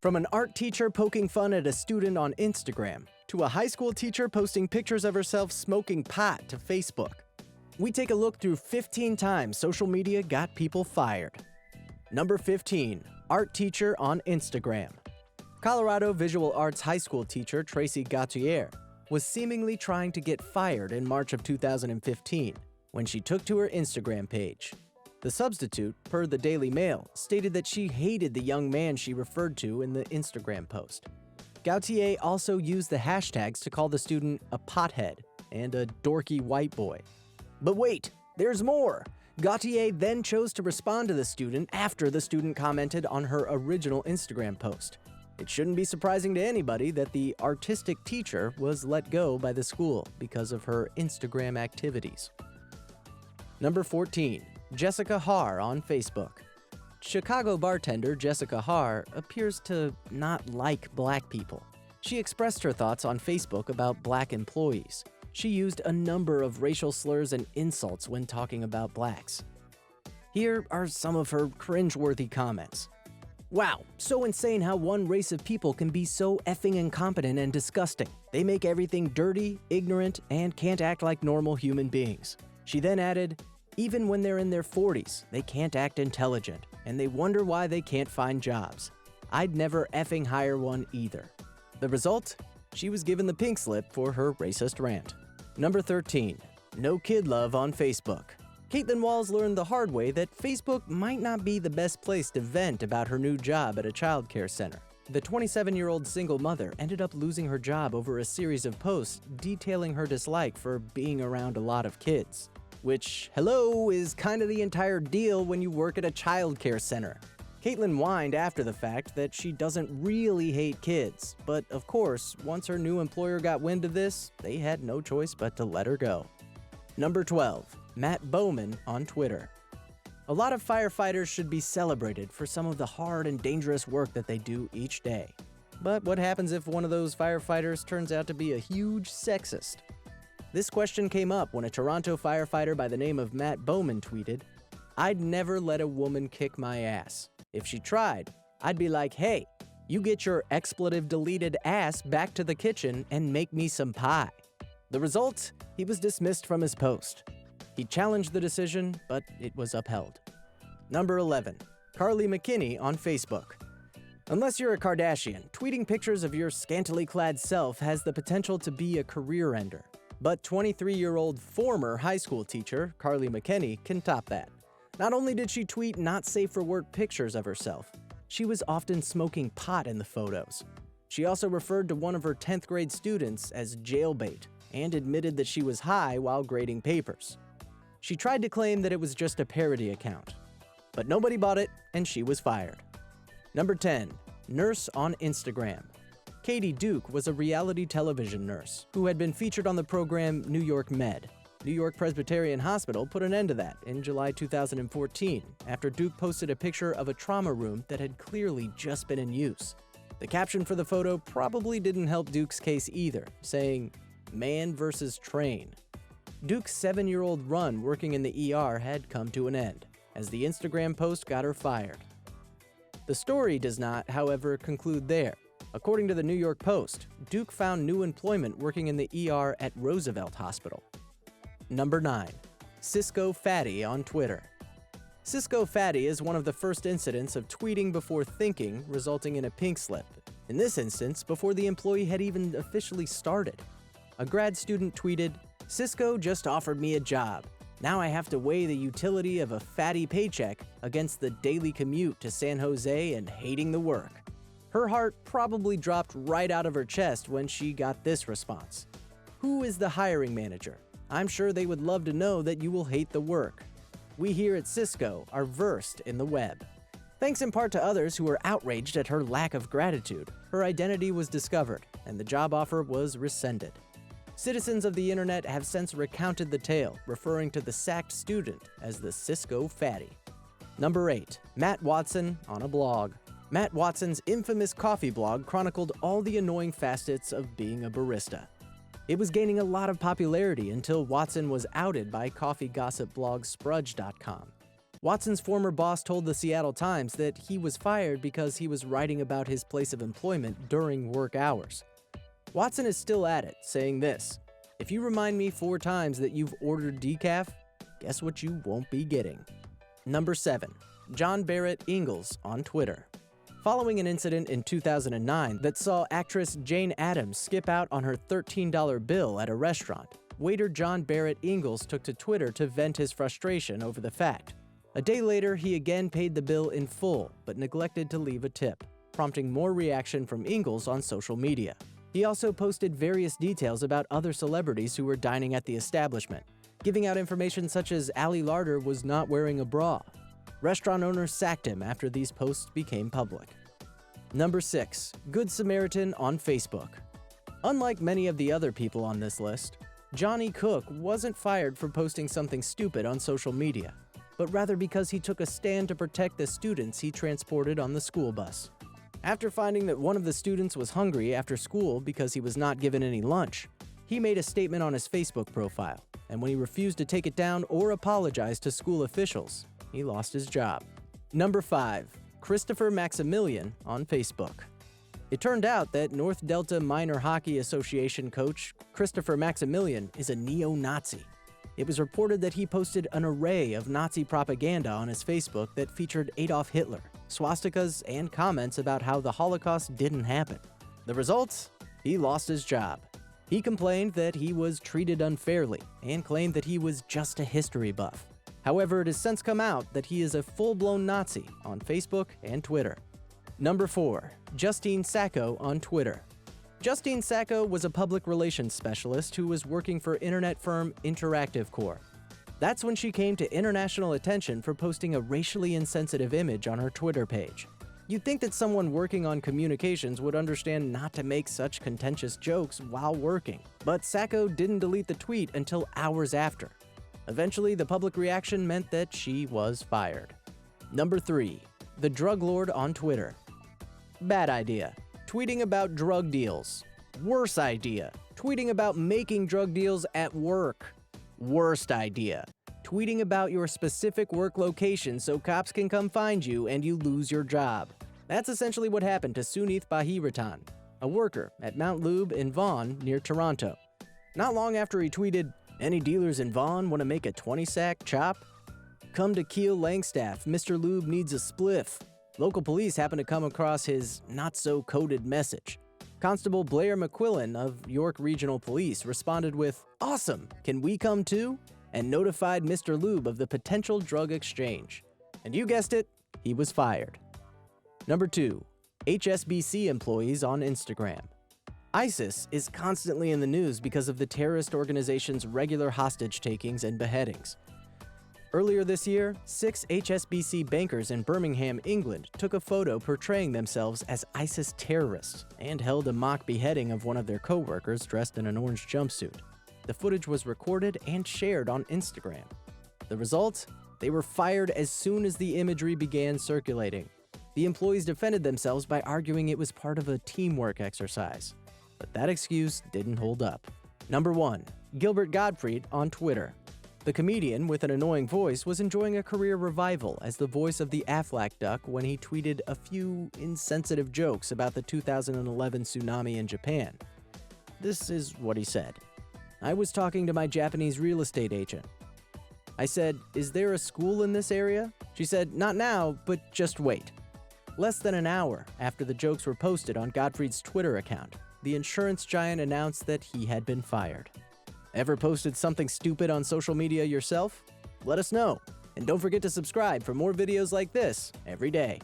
From an art teacher poking fun at a student on Instagram, to a high school teacher posting pictures of herself smoking pot to Facebook, we take a look through 15 times social media got people fired. Number 15. Art teacher on Instagram. Colorado visual arts high school teacher Tracy Gautier was seemingly trying to get fired in March of 2015 when she took to her Instagram page. The substitute, per the Daily Mail, stated that she hated the young man she referred to in the Instagram post. Gautier also used the hashtags to call the student a pothead and a dorky white boy. But wait, there's more! Gautier then chose to respond to the student after the student commented on her original Instagram post. It shouldn't be surprising to anybody that the artistic teacher was let go by the school because of her Instagram activities. Number 14. Jessica Haar on Facebook. Chicago bartender Jessica Haar appears to not like black people. She expressed her thoughts on Facebook about black employees. She used a number of racial slurs and insults when talking about blacks. Here are some of her cringeworthy comments. Wow, so insane how one race of people can be so effing incompetent and disgusting. They make everything dirty, ignorant, and can't act like normal human beings. She then added, even when they're in their 40s, they can't act intelligent, and they wonder why they can't find jobs. I'd never effing hire one either. The result? She was given the pink slip for her racist rant. Number 13. No kid love on Facebook. Caitlin Walls learned the hard way that Facebook might not be the best place to vent about her new job at a childcare center. The 27-year-old single mother ended up losing her job over a series of posts detailing her dislike for being around a lot of kids. Which, hello, is kind of the entire deal when you work at a childcare center. Caitlin whined after the fact that she doesn't really hate kids, but of course, once her new employer got wind of this, they had no choice but to let her go. Number 12. Matt Boman on Twitter. A lot of firefighters should be celebrated for some of the hard and dangerous work that they do each day. But what happens if one of those firefighters turns out to be a huge sexist? This question came up when a Toronto firefighter by the name of Matt Boman tweeted, "I'd never let a woman kick my ass. If she tried, I'd be like, hey, you get your expletive-deleted ass back to the kitchen and make me some pie." The result? He was dismissed from his post. He challenged the decision, but it was upheld. Number 11. Carly McKinney on Facebook. Unless you're a Kardashian, tweeting pictures of your scantily clad self has the potential to be a career ender. But 23-year-old former high school teacher Carly McKinney can top that. Not only did she tweet not safe for work pictures of herself, she was often smoking pot in the photos. She also referred to one of her 10th grade students as jailbait and admitted that she was high while grading papers. She tried to claim that it was just a parody account, but nobody bought it and she was fired. Number 10. Nurse on Instagram. Katie Duke was a reality television nurse who had been featured on the program New York Med. New York Presbyterian Hospital put an end to that in July 2014 after Duke posted a picture of a trauma room that had clearly just been in use. The caption for the photo probably didn't help Duke's case either, saying, "Man versus train." Duke's 7-year-old run working in the ER had come to an end, as the Instagram post got her fired. The story does not, however, conclude there. According to the New York Post, Duke found new employment working in the ER at Roosevelt Hospital. Number 9. Cisco Fatih on Twitter. Cisco Fatih is one of the first incidents of tweeting before thinking, resulting in a pink slip. In this instance, before the employee had even officially started. A grad student tweeted, "Cisco just offered me a job. Now I have to weigh the utility of a fatty paycheck against the daily commute to San Jose and hating the work." Her heart probably dropped right out of her chest when she got this response. Who is the hiring manager? I'm sure they would love to know that you will hate the work. We here at Cisco are versed in the web. Thanks in part to others who were outraged at her lack of gratitude, her identity was discovered and the job offer was rescinded. Citizens of the internet have since recounted the tale, referring to the sacked student as the Cisco Fatih. Number 8. Matt Watson on a blog. Matt Watson's infamous coffee blog chronicled all the annoying facets of being a barista. It was gaining a lot of popularity until Watson was outed by coffee gossip blog Sprudge.com. Watson's former boss told the Seattle Times that he was fired because he was writing about his place of employment during work hours. Watson is still at it, saying this: "If you remind me 4 times that you've ordered decaf, guess what you won't be getting." Number 7. John Barrett Engels on Twitter. Following an incident in 2009 that saw actress Jane Addams skip out on her $13 bill at a restaurant, waiter John Barrett Engels took to Twitter to vent his frustration over the fact. A day later, he again paid the bill in full, but neglected to leave a tip, prompting more reaction from Engels on social media. He also posted various details about other celebrities who were dining at the establishment, giving out information such as Ali Larter was not wearing a bra. Restaurant owners sacked him after these posts became public. Number 6. Good Samaritan on Facebook. Unlike many of the other people on this list, Johnny Cook wasn't fired for posting something stupid on social media, but rather because he took a stand to protect the students he transported on the school bus. After finding that one of the students was hungry after school because he was not given any lunch, he made a statement on his Facebook profile, and when he refused to take it down or apologize to school officials, he lost his job. Number 5. Christopher Maximilian on Facebook. It turned out that North Delta Minor Hockey Association coach Christopher Maximilian is a neo-Nazi. It was reported that he posted an array of Nazi propaganda on his Facebook that featured Adolf Hitler, swastikas, and comments about how the Holocaust didn't happen. The results? He lost his job. He complained that he was treated unfairly and claimed that he was just a history buff. However, it has since come out that he is a full-blown Nazi on Facebook and Twitter. Number 4. Justine Sacco on Twitter. Justine Sacco was a public relations specialist who was working for internet firm Interactive Corp. That's when she came to international attention for posting a racially insensitive image on her Twitter page. You'd think that someone working on communications would understand not to make such contentious jokes while working, but Sacco didn't delete the tweet until hours after. Eventually, the public reaction meant that she was fired. Number 3. The Drug Lord on Twitter. Bad idea. Tweeting about drug deals. Worse idea. Tweeting about making drug deals at work. Worst idea. Tweeting about your specific work location so cops can come find you and you lose your job. That's essentially what happened to Sunith Bahiratan, a worker at Mount Lube in Vaughan near Toronto. Not long after he tweeted, "Any dealers in Vaughan want to make a 20-sack chop? Come to Keel Langstaff, Mr. Lube needs a spliff." Local police happened to come across his not-so-coded message. Constable Blair McQuillan of York Regional Police responded with, "Awesome, can we come too?" and notified Mr. Lube of the potential drug exchange. And you guessed it, he was fired. Number 2. HSBC employees on Instagram. ISIS is constantly in the news because of the terrorist organization's regular hostage takings and beheadings. Earlier this year, 6 HSBC bankers in Birmingham, England, took a photo portraying themselves as ISIS terrorists and held a mock beheading of one of their co-workers dressed in an orange jumpsuit. The footage was recorded and shared on Instagram. The result? They were fired as soon as the imagery began circulating. The employees defended themselves by arguing it was part of a teamwork exercise. But that excuse didn't hold up. Number 1. Gilbert Godfried on Twitter. The comedian with an annoying voice was enjoying a career revival as the voice of the Aflac duck when he tweeted a few insensitive jokes about the 2011 tsunami in Japan. This is what he said. "I was talking to my Japanese real estate agent. I said, 'Is there a school in this area?' She said, 'Not now, but just wait.'" Less than an hour after the jokes were posted on Godfried's Twitter account, the insurance giant announced that he had been fired. Ever posted something stupid on social media yourself? Let us know. And don't forget to subscribe for more videos like this every day.